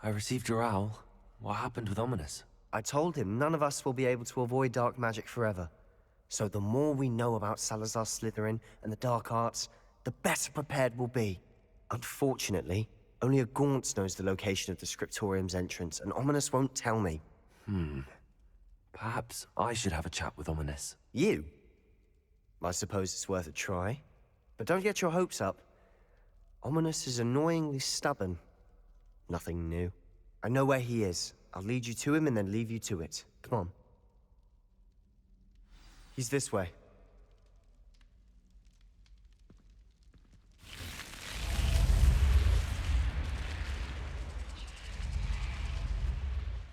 I received your owl. What happened with Ominous? I told him none of us will be able to avoid dark magic forever. So the more we know about Salazar Slytherin and the dark arts, the better prepared we'll be. Unfortunately, only a Gaunt knows the location of the Scriptorium's entrance, and Ominous won't tell me. Perhaps I should have a chat with Ominous. You? I suppose it's worth a try. But don't get your hopes up. Ominous is annoyingly stubborn. Nothing new. I know where he is. I'll lead you to him and then leave you to it. Come on. He's this way.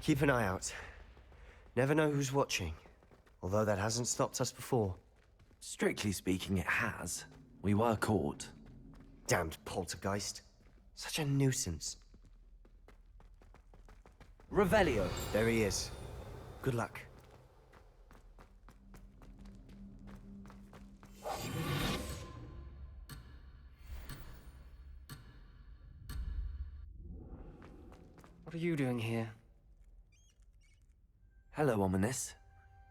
Keep an eye out. Never know who's watching. Although that hasn't stopped us before. Strictly speaking, it has. We were caught. Damned poltergeist. Such a nuisance. Revelio! There he is. Good luck. What are you doing here? Hello, Ominous.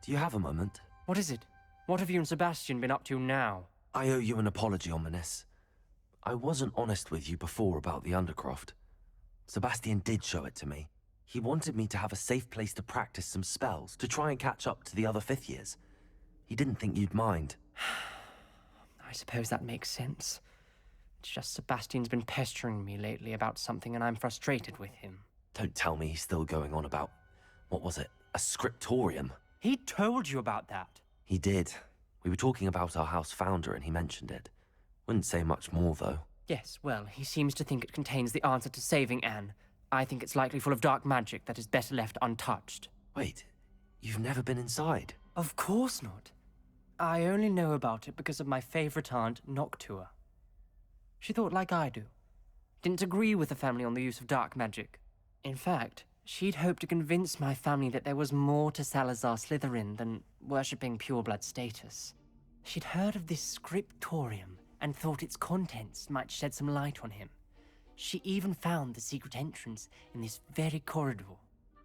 Do you have a moment? What is it? What have you and Sebastian been up to now? I owe you an apology, Ominous. I wasn't honest with you before about the Undercroft. Sebastian did show it to me. He wanted me to have a safe place to practice some spells, to try and catch up to the other fifth years. He didn't think you'd mind. I suppose that makes sense. It's just Sebastian's been pestering me lately about something and I'm frustrated with him. Don't tell me he's still going on about, what was it, a scriptorium? He told you about that. He did. We were talking about our house founder and he mentioned it. Wouldn't say much more, though. Yes, well, he seems to think it contains the answer to saving Anne. I think it's likely full of dark magic that is better left untouched. Wait, you've never been inside? Of course not. I only know about it because of my favorite aunt, Noctua. She thought like I do. Didn't agree with the family on the use of dark magic. In fact, she'd hoped to convince my family that there was more to Salazar Slytherin than worshipping pureblood status. She'd heard of this scriptorium and thought its contents might shed some light on him. She even found the secret entrance in this very corridor.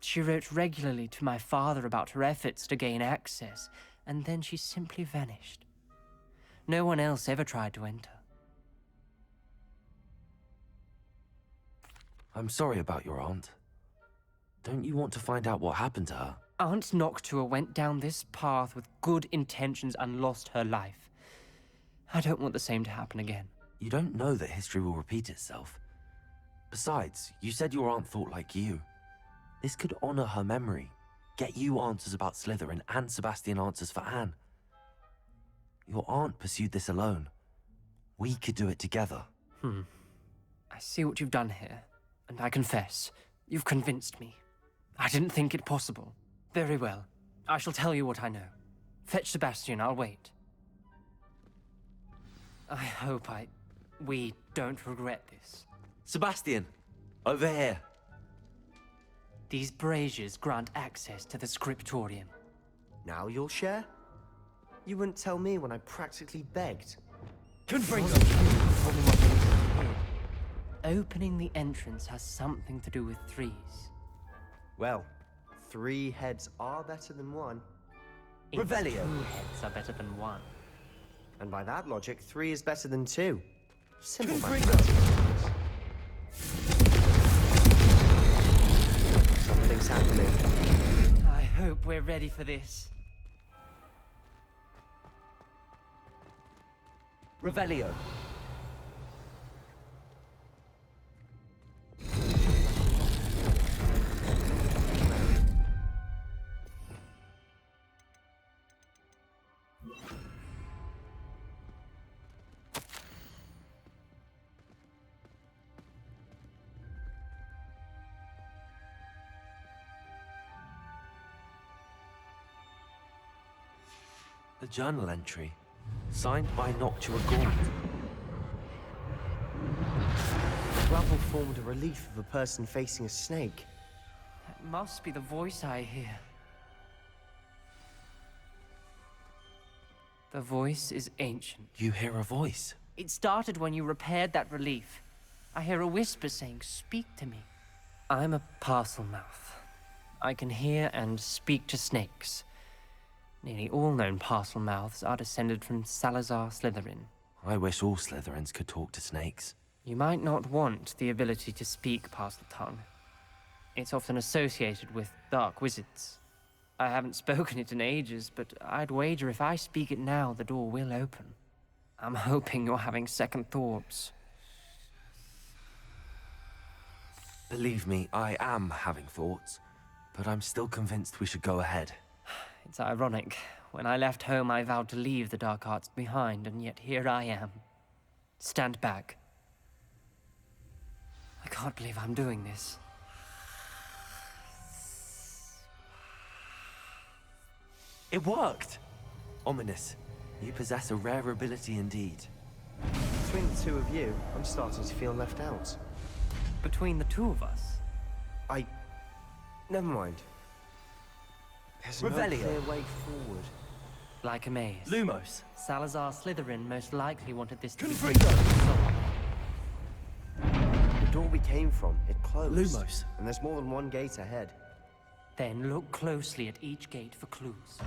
She wrote regularly to my father about her efforts to gain access, and then she simply vanished. No one else ever tried to enter. I'm sorry about your aunt. Don't you want to find out what happened to her? Aunt Noctua went down this path with good intentions and lost her life. I don't want the same to happen again. You don't know that history will repeat itself. Besides, you said your aunt thought like you. This could honor her memory, get you answers about Slytherin and Sebastian answers for Anne. Your aunt pursued this alone. We could do it together. I see what you've done here, and I confess, you've convinced me. I didn't think it possible. Very well. I shall tell you what I know. Fetch Sebastian, I'll wait. I hope we don't regret this. Sebastian! Over here! These braziers grant access to the scriptorium. Now you'll share? You wouldn't tell me when I practically begged. Confringo! Opening the entrance has something to do with threes. Well, 3 heads are better than 1. Revelio! 2 heads are better than 1. And by that logic, 3 is better than 2. Simple Confringo! mathematics. Something's happening. I hope we're ready for this. Revelio! A journal entry, signed by Noctua Gaunt. The rubble formed a relief of a person facing a snake. That must be the voice I hear. The voice is ancient. You hear a voice. It started when you repaired that relief. I hear a whisper saying, "Speak to me." I'm a parcel mouth. I can hear and speak to snakes. Nearly all known parcel mouths are descended from Salazar Slytherin. I wish all Slytherins could talk to snakes. You might not want the ability to speak parcel tongue. It's often associated with dark wizards. I haven't spoken it in ages, but I'd wager if I speak it now, the door will open. I'm hoping you're having second thoughts. Believe me, I am having thoughts, but I'm still convinced we should go ahead. It's ironic. When I left home, I vowed to leave the dark arts behind, and yet here I am. Stand back. I can't believe I'm doing this. It worked! Ominous, you possess a rare ability indeed. Between the two of you, I'm starting to feel left out. Between the two of us, Never mind. There's no Revelio. clear way forward. like a maze. Lumos. Salazar Slytherin most likely wanted this to be Confringo. The door we came from, it closed. Lumos. And there's more than one gate ahead. Then look closely at each gate for clues.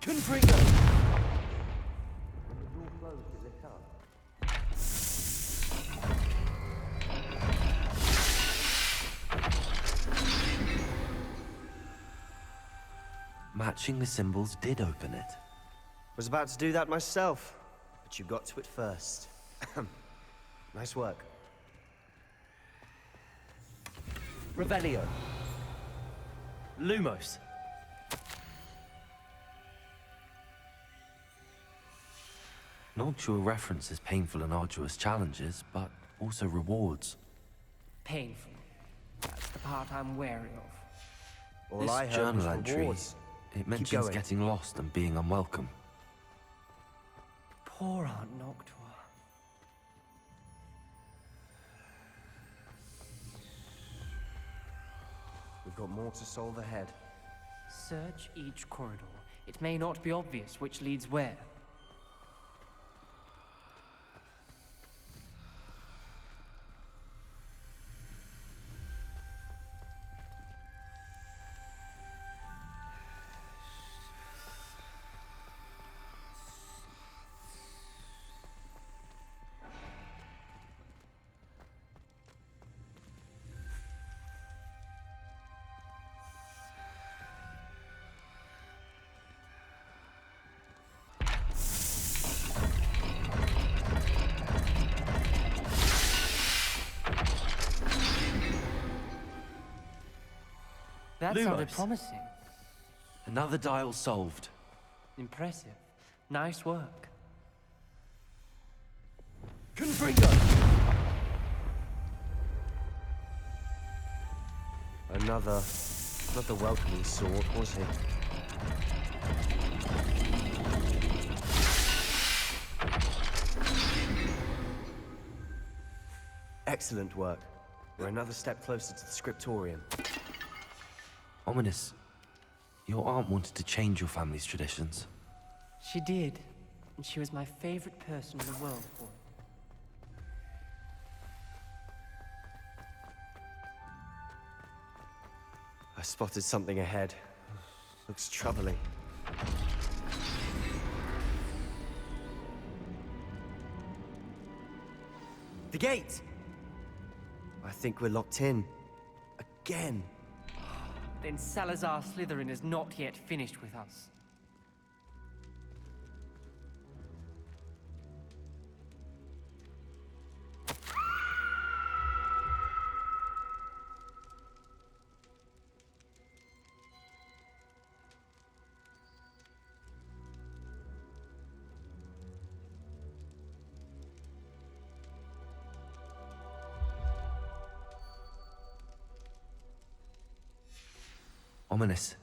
Confringo. Matching the symbols did open it. Was about to do that myself, but you got to it first. Nice work. Revelio. Lumos. Noctua references painful and arduous challenges, but also rewards. Painful. That's the part I'm wary of. All This I heard journal was entry, rewards. it mentions going. getting lost and being unwelcome. Poor Aunt Noctua. We've got more to solve ahead. Search each corridor. It may not be obvious which leads where. That sounded Lumos. promising. Another dial solved. Impressive. Nice work. Confringo. Not the welcoming sort, was he? Excellent work. We're another step closer to the scriptorium. Ominous, your aunt wanted to change your family's traditions. She did. And she was my favorite person in the world for it. I spotted something ahead. Looks troubling. The gate! I think we're locked in. Again. Then Salazar Slytherin is not yet finished with us. Ominous.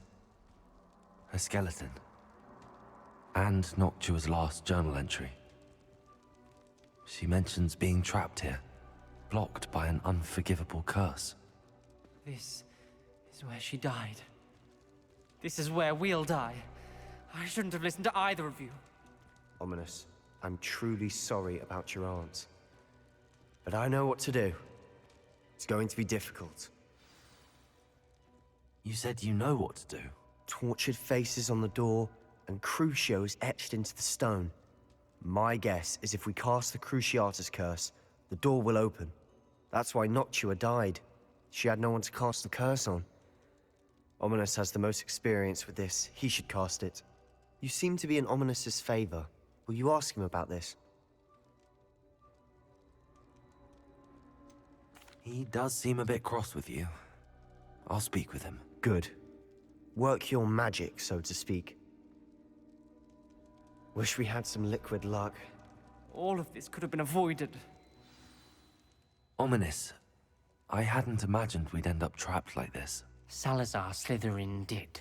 A skeleton. And Noctua's last journal entry. She mentions being trapped here, blocked by an unforgivable curse. This is where she died. This is where we'll die. I shouldn't have listened to either of you. Ominous, I'm truly sorry about your aunt. But I know what to do. It's going to be difficult. You said you know what to do. Tortured faces on the door, and Crucios etched into the stone. My guess is if we cast the Cruciatus curse, the door will open. That's why Noctua died. She had no one to cast the curse on. Ominous has the most experience with this. He should cast it. You seem to be in Ominous's favor. Will you ask him about this? He does seem a bit cross with you. I'll speak with him. Good. Work your magic, so to speak. Wish we had some liquid luck. All of this could have been avoided. Ominous. I hadn't imagined we'd end up trapped like this. Salazar Slytherin did.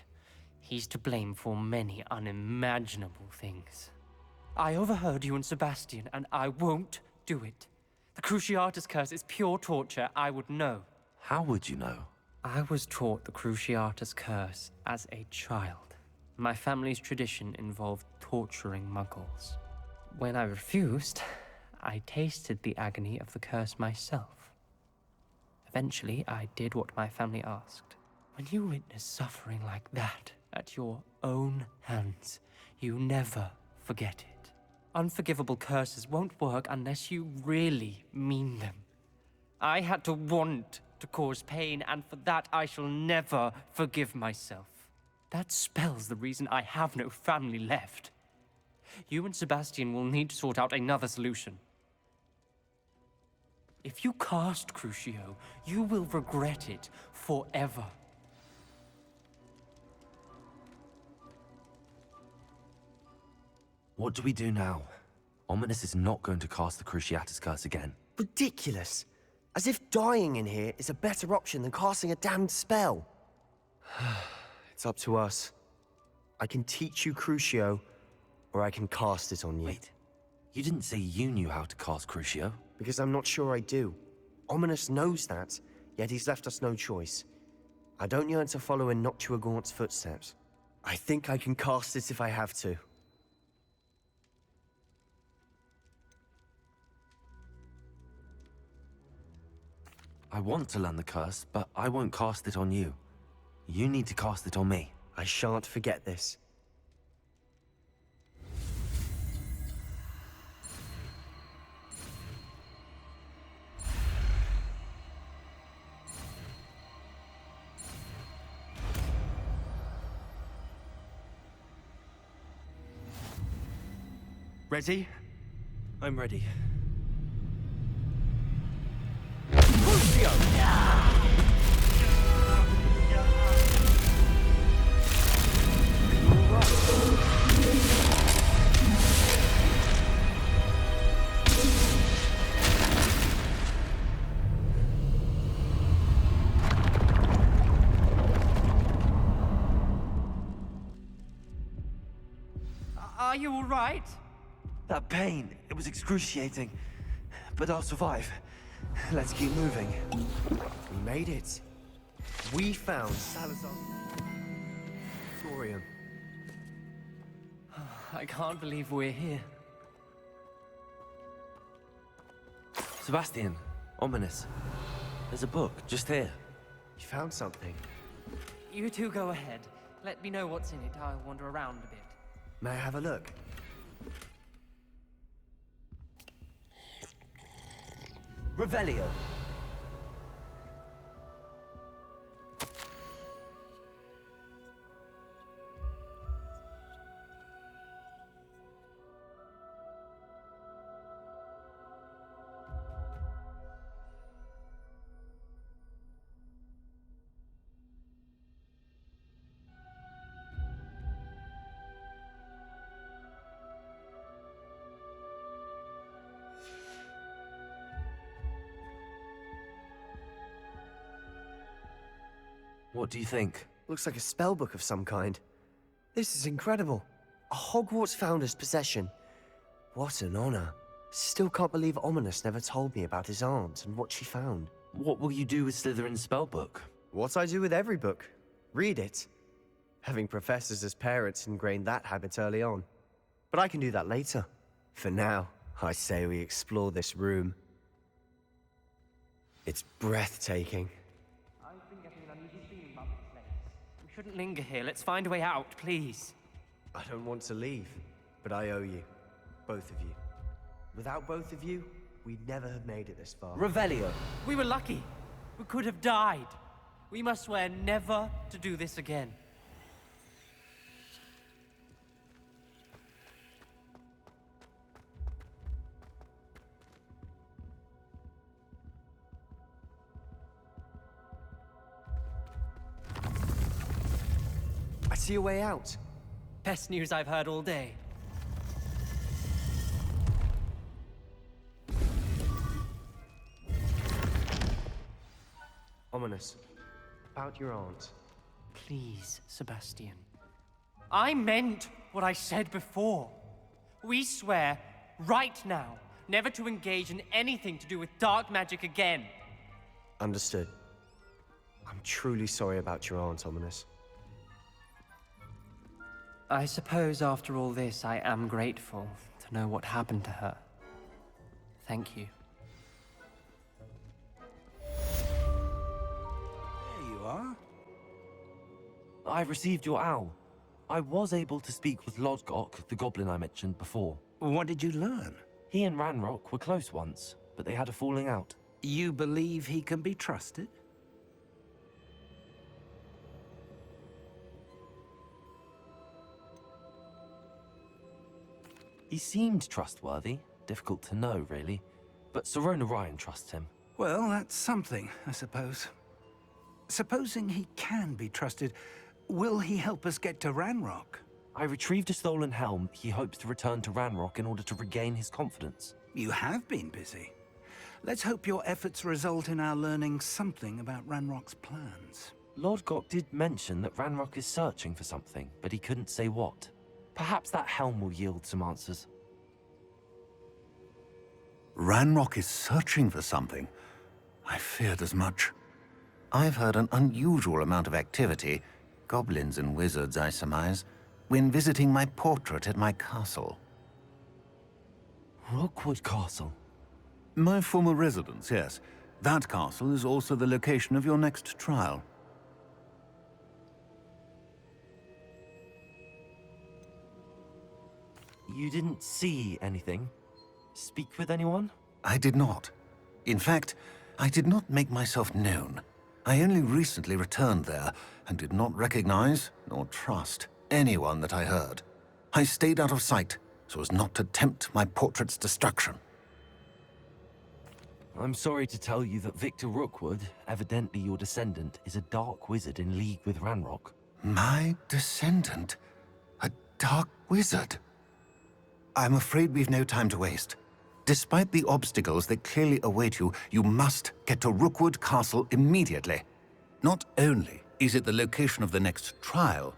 He's to blame for many unimaginable things. I overheard you and Sebastian, and I won't do it. The Cruciatus curse is pure torture, I would know. How would you know? I was taught the Cruciatus curse as a child. My family's tradition involved torturing muggles. When I refused, I tasted the agony of the curse myself. Eventually, I did what my family asked. When you witness suffering like that at your own hands, you never forget it. Unforgivable curses won't work unless you really mean them. I had to want to cause pain, and for that I shall never forgive myself. That spells the reason I have no family left. You and Sebastian will need to sort out another solution. If you cast Crucio, you will regret it forever. What do we do now? Ominous is not going to cast the Cruciatus curse again. Ridiculous. As if dying in here is a better option than casting a damned spell. It's up to us. I can teach you Crucio, or I can cast it on you. Wait, you didn't say you knew how to cast Crucio? Because I'm not sure I do. Ominous knows that, yet he's left us no choice. I don't yearn to follow in Noctua Gaunt's footsteps. I think I can cast it if I have to. I want to learn the curse, but I won't cast it on you. You need to cast it on me. I shan't forget this. Ready? I'm ready. Are you all right? That pain, it was excruciating. But I'll survive. Let's keep moving. We made it. We found Salazar sciptorium. I can't believe we're here. Sebastian, Ominous. There's a book just here. You found something. You two go ahead. Let me know what's in it. I'll wander around a bit. May I have a look? Revelio. What do you think? Looks like a spellbook of some kind. This is incredible. A Hogwarts founder's possession. What an honor. Still can't believe Ominous never told me about his aunt and what she found. What will you do with Slytherin's spellbook? What I do with every book. Read it. Having professors as parents ingrained that habit early on. But I can do that later. For now, I say we explore this room. It's breathtaking. I've been getting an uneasy feeling about this place. We shouldn't linger here. Let's find a way out, please. I don't want to leave, but I owe you. Both of you. Without both of you, we'd never have made it this far. Revelio. We were lucky. We could have died. We must swear never to do this again. I see a way out. Best news I've heard all day. Ominous. About your aunt. Please, Sebastian. I meant what I said before. We swear, right now, never to engage in anything to do with dark magic again. Understood. I'm truly sorry about your aunt, Ominous. I suppose after all this, I am grateful to know what happened to her. Thank you. There you are. I received your owl. I was able to speak with Lodgok, the goblin I mentioned before. What did you learn? He and Ranrock were close once, but they had a falling out. You believe he can be trusted? He seemed trustworthy. Difficult to know, really. But Sirona Ryan trusts him. Well, that's something, I suppose. Supposing he can be trusted, will he help us get to Ranrock? I retrieved a stolen helm he hopes to return to Ranrock in order to regain his confidence. You have been busy. Let's hope your efforts result in our learning something about Ranrock's plans. Lodgok did mention that Ranrock is searching for something, but he couldn't say what. Perhaps that helm will yield some answers. Ranrock is searching for something. I feared as much. I've heard an unusual amount of activity, goblins and wizards, I surmise, when visiting my portrait at my castle. Rookwood Castle? My former residence, yes. That castle is also the location of your next trial. You didn't see anything? Speak with anyone? I did not. In fact, I did not make myself known. I only recently returned there and did not recognize nor trust anyone that I heard. I stayed out of sight so as not to tempt my portrait's destruction. I'm sorry to tell you that Victor Rookwood, evidently your descendant, is a dark wizard in league with Ranrock. My descendant? A dark wizard? I'm afraid we've no time to waste. Despite the obstacles that clearly await you, you must get to Rookwood Castle immediately. Not only is it the location of the next trial,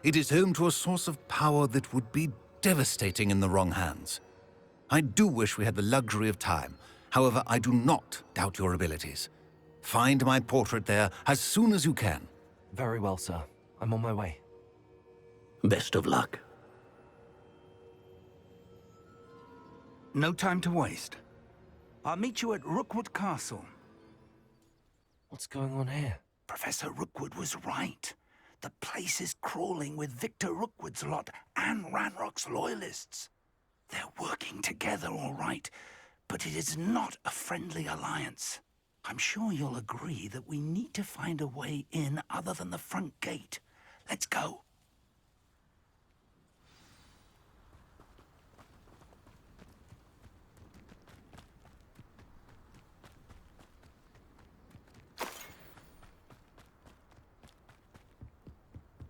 it is home to a source of power that would be devastating in the wrong hands. I do wish we had the luxury of time. However, I do not doubt your abilities. Find my portrait there as soon as you can. Very well, sir. I'm on my way. Best of luck. No time to waste. I'll meet you at Rookwood Castle. What's going on here? Professor Rookwood was right. The place is crawling with Victor Rookwood's lot and Ranrock's loyalists. They're working together, all right, but it is not a friendly alliance. I'm sure you'll agree that we need to find a way in other than the front gate. Let's go.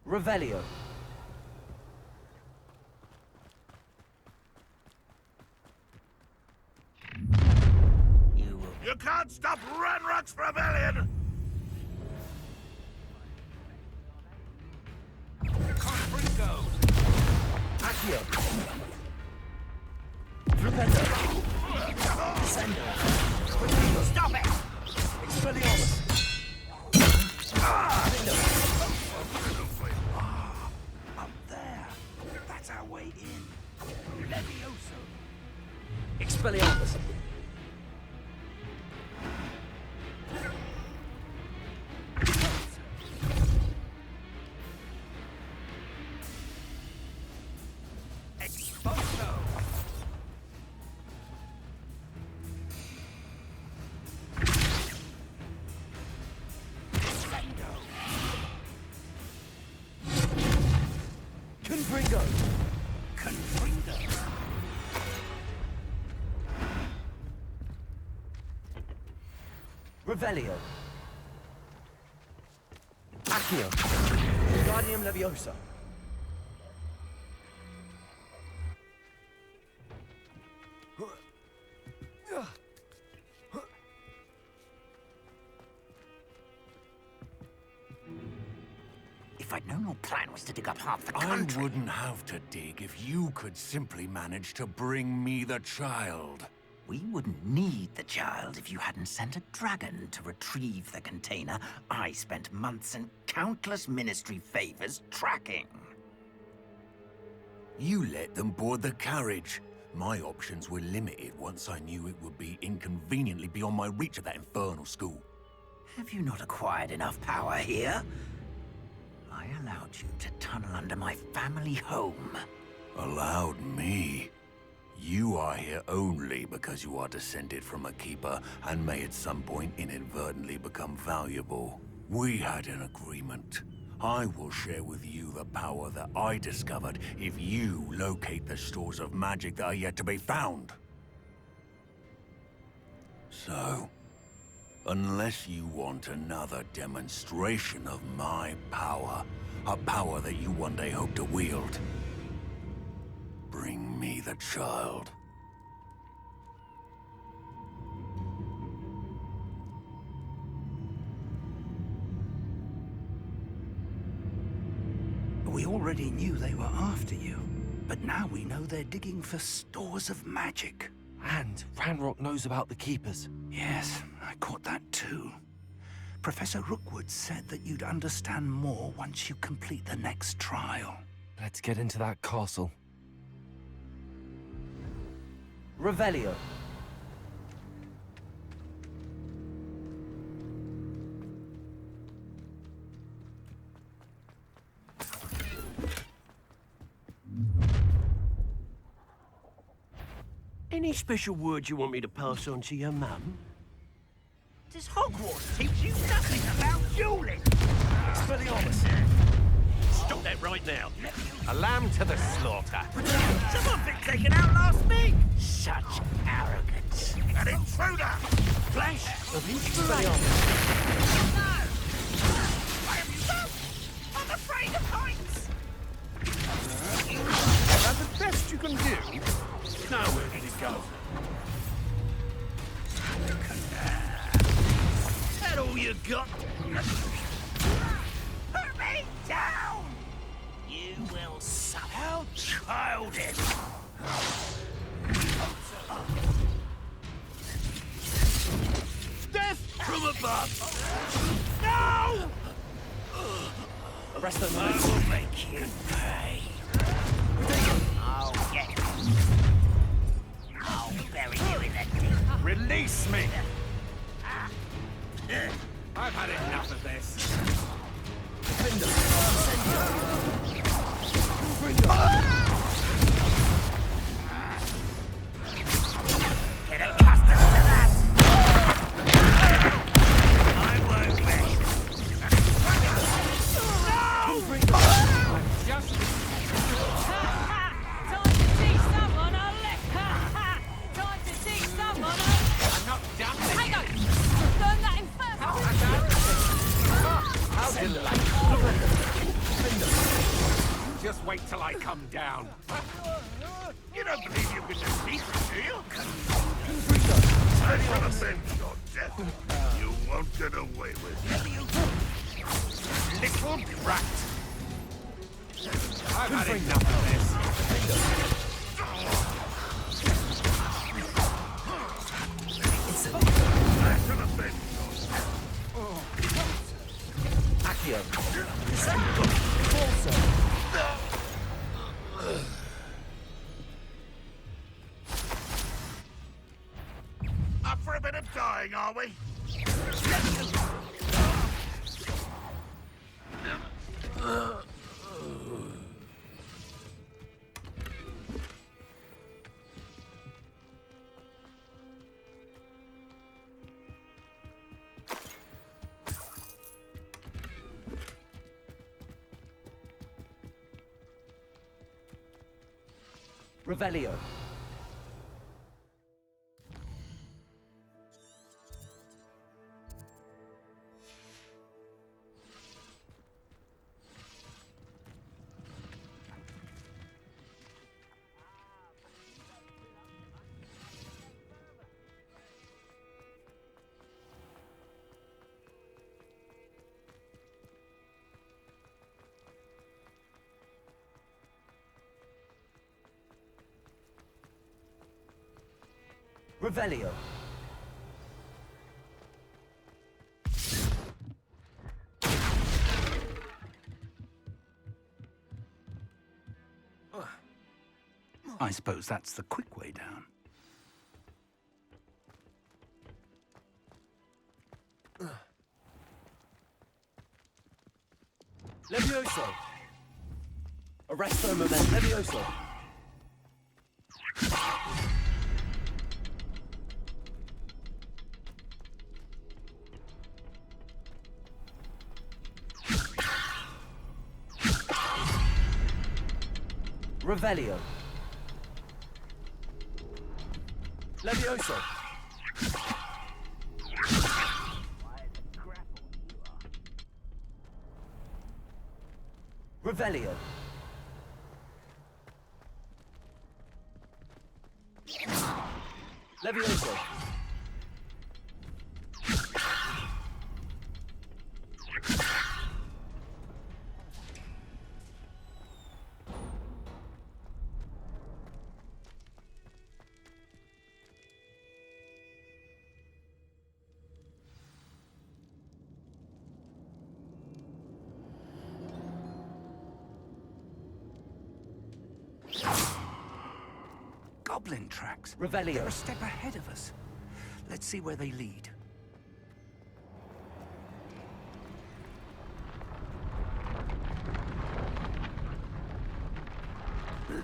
Revelio. You can't stop Ranrock's rebellion! Conference go! Accio. Flipendo. Descendo. Stop it! Expelliarmus. Confringo! Confringo. Revelio. Accio. Guardium Leviosa. If I'd known your plan was to dig up half the I country... wouldn't have to dig if you could simply manage to bring me the child. We wouldn't need the child if you hadn't sent a dragon to retrieve the container I spent months and countless ministry favors tracking. You let them board the carriage. My options were limited once I knew it would be inconveniently beyond my reach at that infernal school. Have you not acquired enough power here? I allowed you to tunnel under my family home. Allowed me? You are here only because you are descended from a keeper and may at some point inadvertently become valuable. We had an agreement. I will share with you the power that I discovered if you locate the stores of magic that are yet to be found. So, unless you want another demonstration of my power, a power that you one day hope to wield, bring me the child. We already knew they were after you, but now we know they're digging for stores of magic. And Ranrock knows about the Keepers. Yes, I caught that too. Professor Rookwood said that you'd understand more once you complete the next trial. Let's get into that castle. Revelio. Any special words you want me to pass on to your mum? Does Hogwarts teach you nothing about dueling? Expelliarmus! Stop that right now. A lamb to the slaughter. Someone been taken out last week! Such arrogance. An intruder! Flash of inspiration. No! Why have you done? I'm afraid of heights! That's the best you can do. Now where did it go? Is that all you got? Put me down! You will suffer. How childish! Death from above! No! Arrest them. I will make you pay. I'll get you. I'll bury you in the deep. Release me! I've had enough of this. Get accustomed to that! I won't be. No! Just Time to teach someone a lick! Time to teach someone a... I'm not done with Hang you. on! Learn that in first! How just wait till I come down. You don't believe you can defeat me, do you? I'm gonna avenge your death. You won't get away with it. Little brat. I've had enough of this. I shall avenge your death. Accio. Corso. Up for a bit of dying, are we? Revelio. Revelio. I suppose that's the quick way down. Levioso. Arresto moment. Levioso. Revelio. Levioso. Revelio. Levioso. Goblin tracks. Revelio. They're a step ahead of us. Let's see where they lead.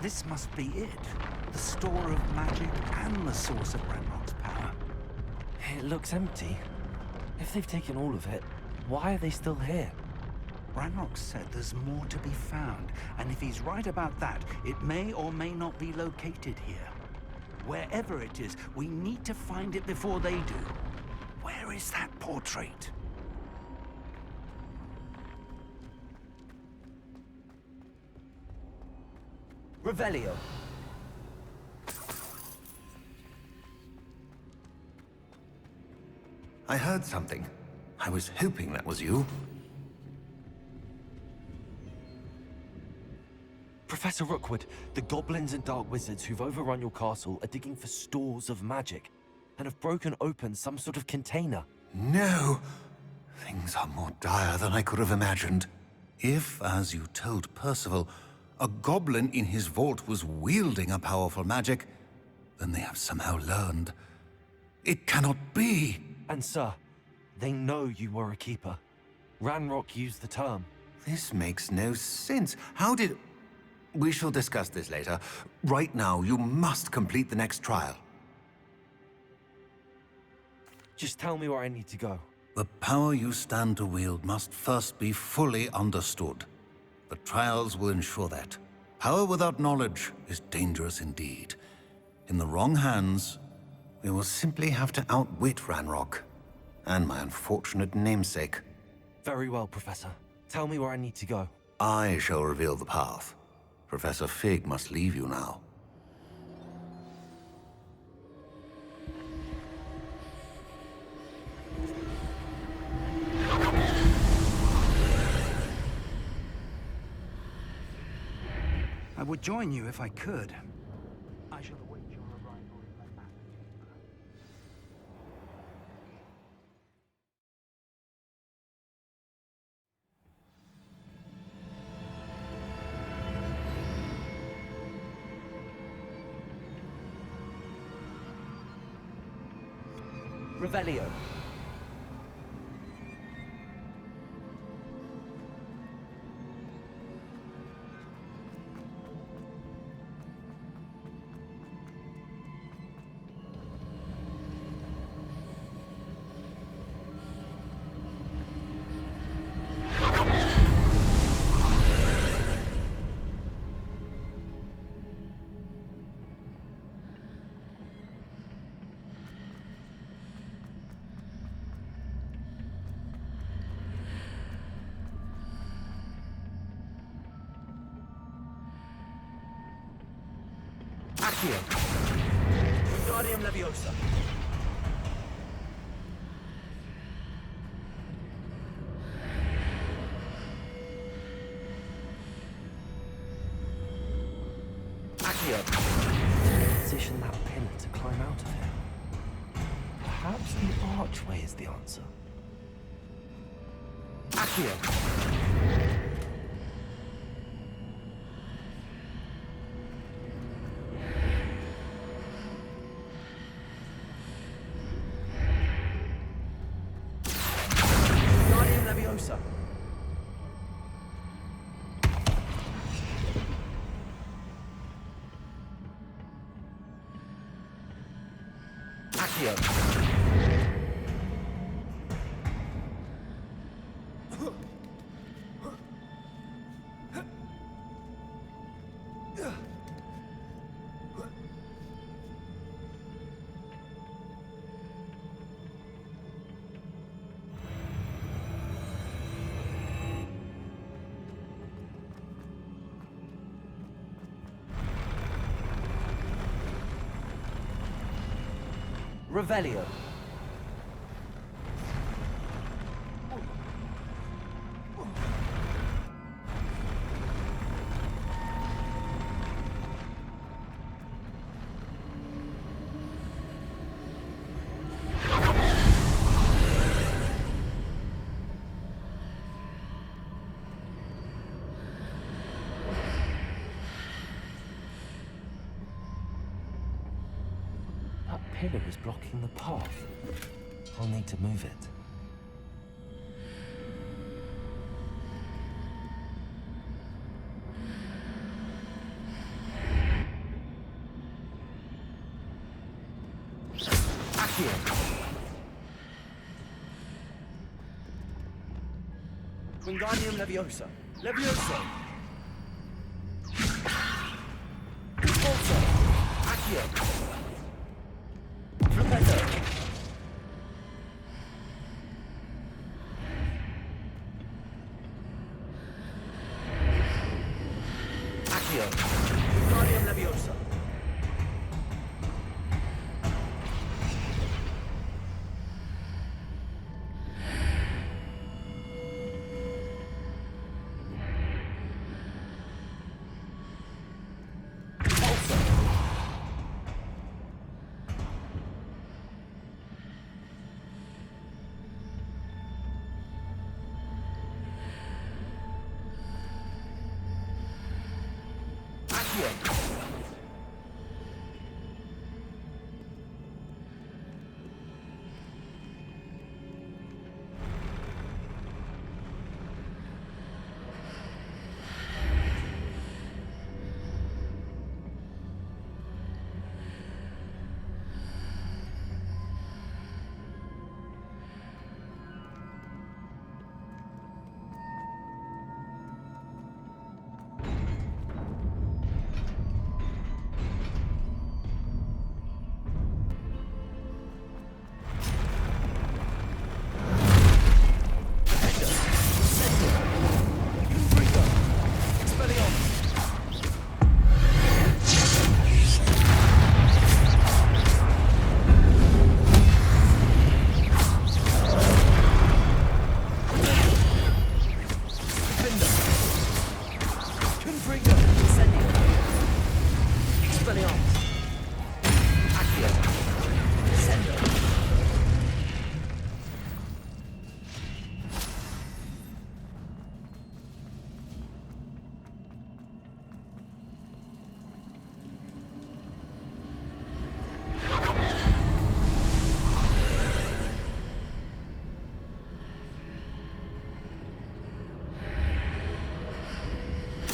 This must be it. The store of magic and the source of Ranrock's power. It looks empty. If they've taken all of it, why are they still here? Ranrock said there's more to be found, and if he's right about that, it may or may not be located here. Wherever it is, we need to find it before they do. Where is that portrait? Revelio. I heard something. I was hoping that was you. Professor Rookwood, the goblins and dark wizards who've overrun your castle are digging for stores of magic and have broken open some sort of container. No! Things are more dire than I could have imagined. If, as you told Percival, a goblin in his vault was wielding a powerful magic, then they have somehow learned. It cannot be! And sir, they know you were a keeper. Ranrock used the term. This makes no sense. How did... We shall discuss this later. Right now, you must complete the next trial. Just tell me where I need to go. The power you stand to wield must first be fully understood. The trials will ensure that. Power without knowledge is dangerous indeed. In the wrong hands, we will simply have to outwit Ranrock and my unfortunate namesake. Very well, Professor. Tell me where I need to go. I shall reveal the path. Professor Fig must leave you now. I would join you if I could. I shall await your arrival in my map. Revelio. Accio. Wingardium Leviosa. Accio. Position that pillar to climb out of here. Perhaps the archway is the answer. Accio. Wingardium Leviosa. Accio. Revelio. That pillar is blocking the path. I'll need to move it. Accio. Wingardium Leviosa. Leviosa. Expulso. Accio. Flipendo. Accio. Wingardium Leviosa. Expulso.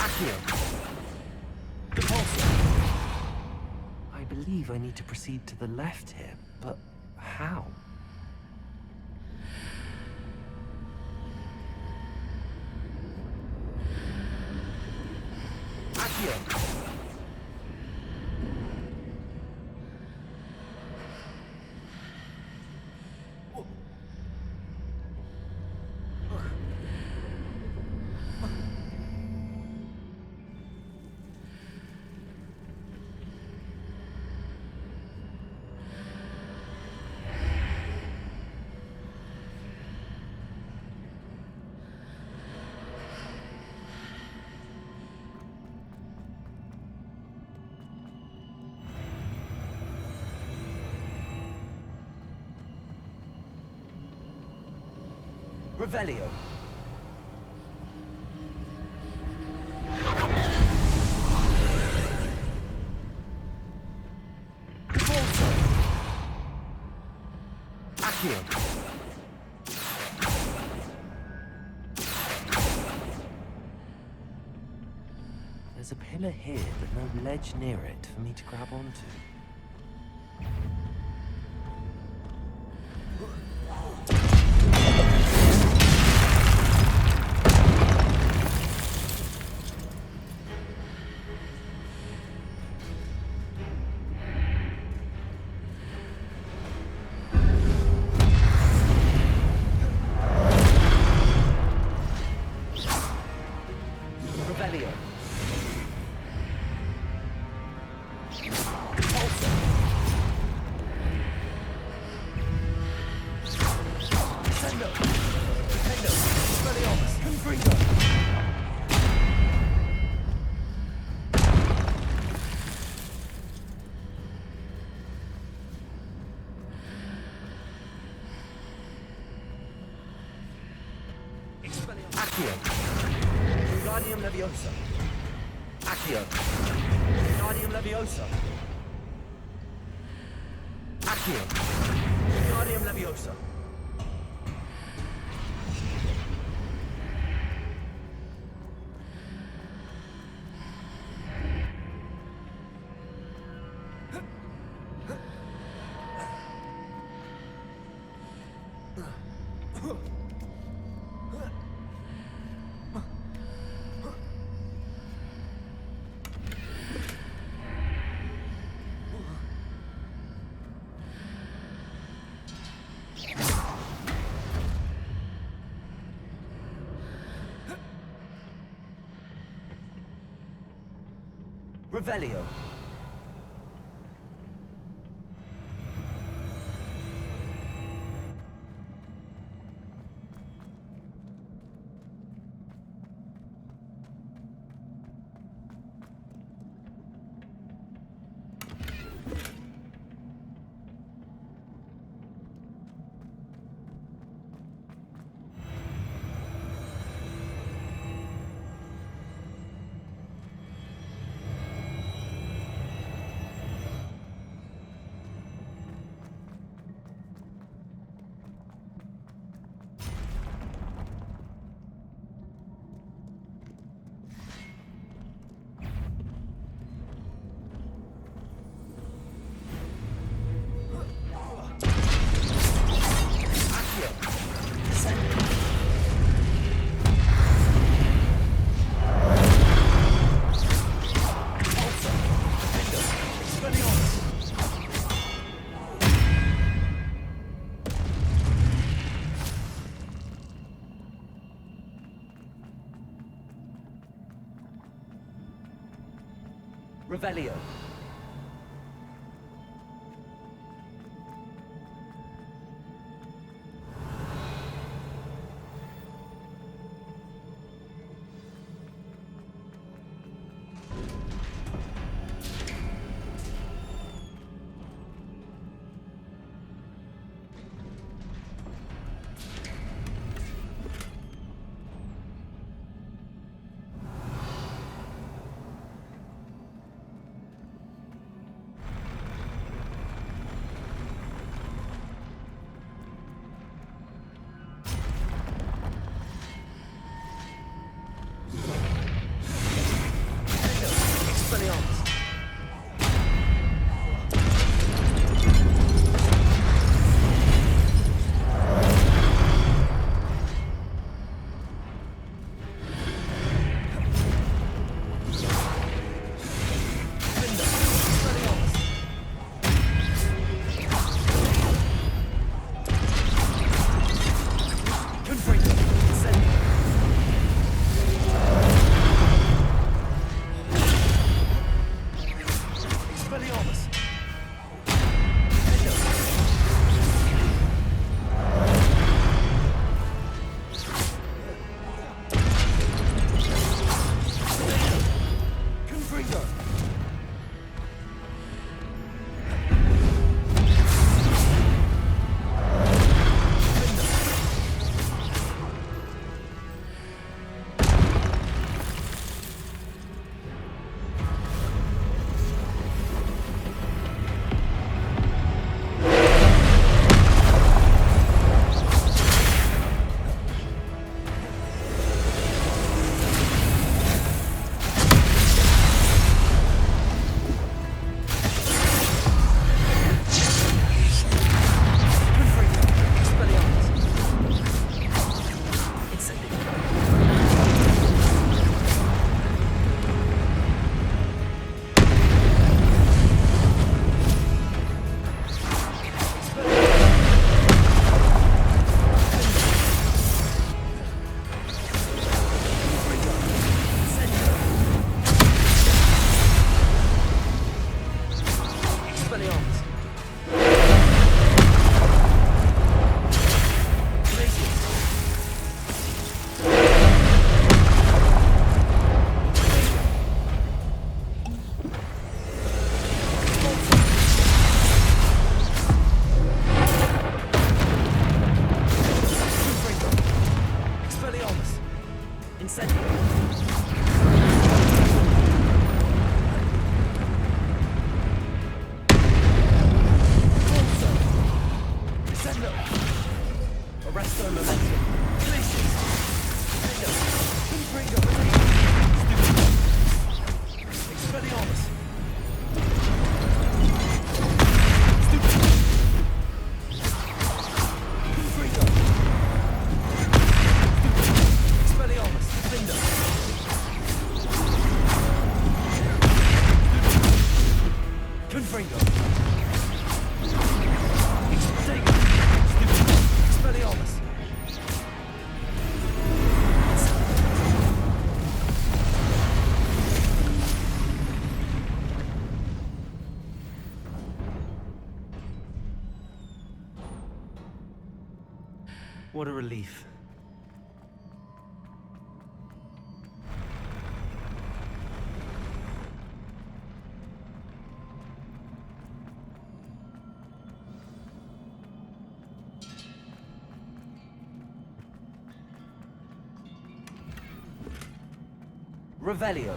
Accio. I believe I need to proceed to the left here, but how? Revelio. Accio. There's a pillar here, but no ledge near it for me to grab onto. Revelio. Accio. Wingardium Leviosa. Accio. Wingardium Leviosa. Accio. Wingardium Leviosa. Revelio. Revelio. What a relief. Revelio.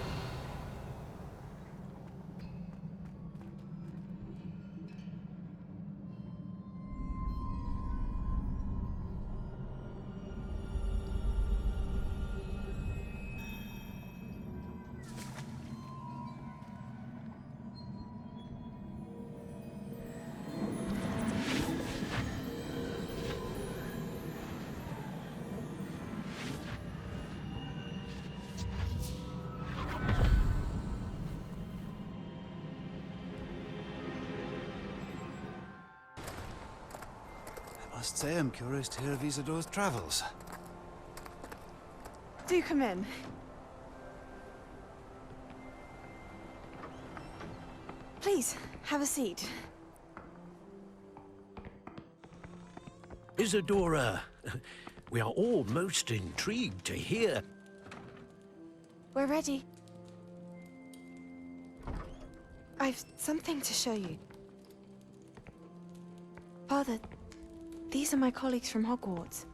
I must say I'm curious to hear of Isidore's travels. Do come in. Please, have a seat. Isadora, we are all most intrigued to hear. We're ready. I've something to show you. Father, these are my colleagues from Hogwarts.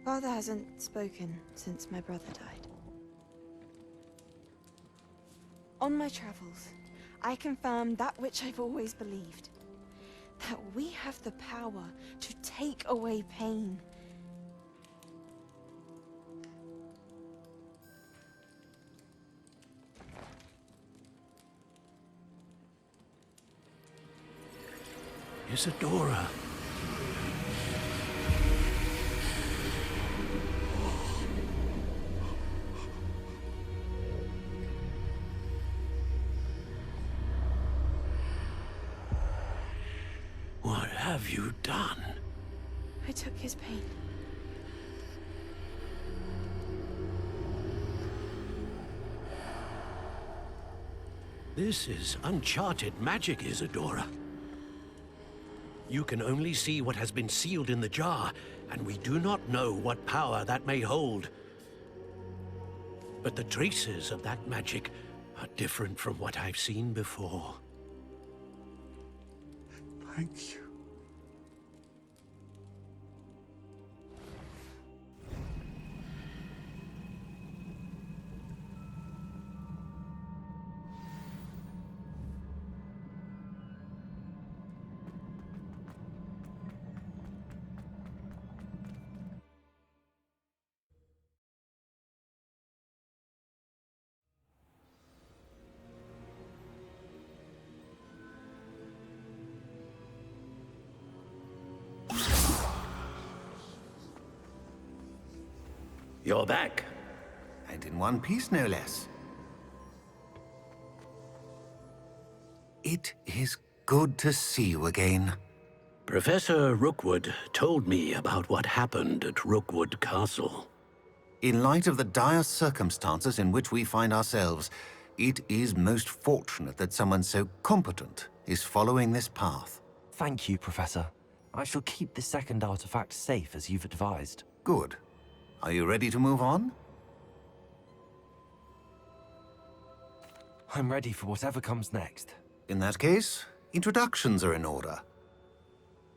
Father hasn't spoken since my brother died. On my travels, I confirmed that which I've always believed. That we have the power to take away pain. Isadora. What have you done? I took his pain. This is uncharted magic, Isadora. You can only see what has been sealed in the jar, and we do not know what power that may hold. But the traces of that magic are different from what I've seen before. Thank you. You're back. And in one piece, no less. It is good to see you again. Professor Rookwood told me about what happened at Rookwood Castle. In light of the dire circumstances in which we find ourselves, it is most fortunate that someone so competent is following this path. Thank you, Professor. I shall keep the second artifact safe as you've advised. Good. Are you ready to move on? I'm ready for whatever comes next. In that case, introductions are in order.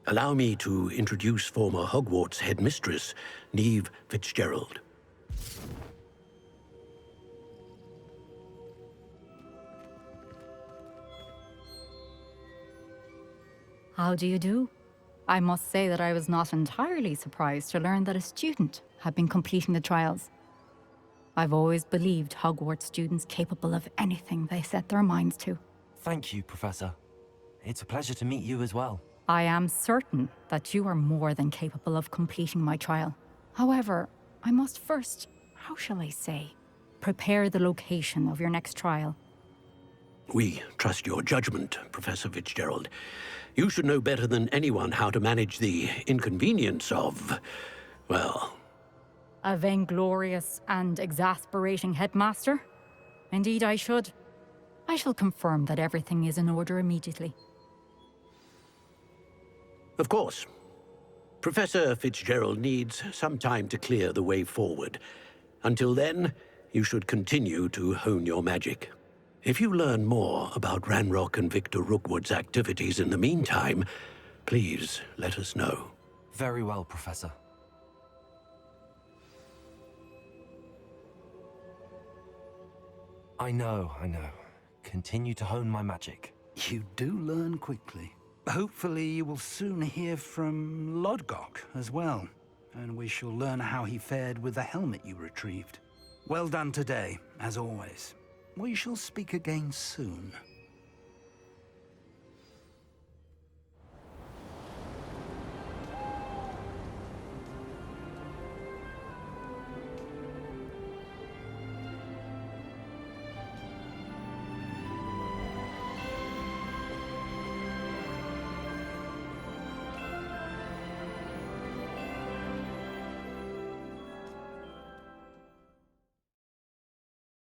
Allow me to introduce former Hogwarts headmistress, Neve Fitzgerald. How do you do? I must say that I was not entirely surprised to learn that a student had been completing the trials. I've always believed Hogwarts students capable of anything they set their minds to. Thank you, Professor. It's a pleasure to meet you as well. I am certain that you are more than capable of completing my trial. However, I must first, how shall I say, prepare the location of your next trial. We trust your judgment, Professor Fitzgerald. You should know better than anyone how to manage the inconvenience of, well... A vainglorious and exasperating headmaster? Indeed I should. I shall confirm that everything is in order immediately. Of course. Professor Fitzgerald needs some time to clear the way forward. Until then, you should continue to hone your magic. If you learn more about Ranrock and Victor Rookwood's activities in the meantime, please let us know. Very well, Professor. I know. Continue to hone my magic. You do learn quickly. Hopefully you will soon hear from Lodgok as well, and we shall learn how he fared with the helmet you retrieved. Well done today, as always. We shall speak again soon.